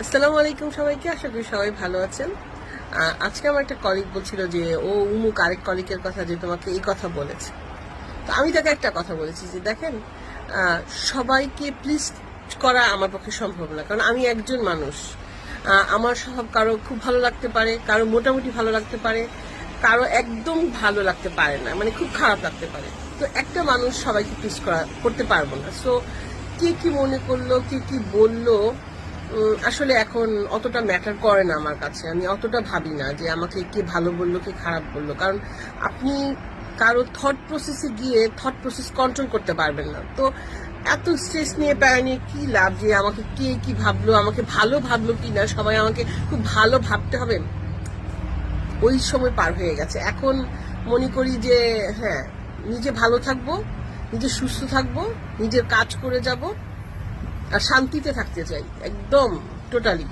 আসসালামু আলাইকুম সবাইকে, আশা করি সবাই ভালো আছেন। আজকে আমার একটা কলিগ বলছিল যে ও উমুক আরেক কলিগের কথা যে তোমাকে এই কথা বলেছে। তো আমি তাকে একটা কথা বলেছি যে দেখেন, সবাইকে প্লিজ করা আমার পক্ষে সম্ভব না, কারণ আমি একজন মানুষ। আমার স্বভাব কারো খুব ভালো লাগতে পারে, কারো মোটামুটি ভালো লাগতে পারে, কারো একদম ভালো লাগতে পারে না, মানে খুব খারাপ লাগতে পারে। তো একটা মানুষ সবাইকে প্লিজ করতে পারবো না। সো কে কি মনে করলো, কে কি বললো, আসলে এখন অতটা ম্যাটার করে না আমার কাছে। আমি অতটা ভাবি না যে আমাকে কে ভালো বললো কে খারাপ বললো, কারণ আপনি কারো থট প্রসেসে গিয়ে থট প্রসেস কন্ট্রোল করতে পারবেন না। তো এত স্ট্রেস নিয়ে প্যারা নিয়ে কি লাভ যে আমাকে কে কি ভাবলো, আমাকে ভালো ভাবলো কি না, সবাই আমাকে খুব ভালো ভাবতে হবে। ওই সময় পার হয়ে গেছে। এখন মনে করি যে হ্যাঁ, নিজে ভালো থাকবো, নিজে সুস্থ থাকবো, নিজের কাজ করে যাব, আর শান্তিতে থাকতে চাই একদম টোটালি।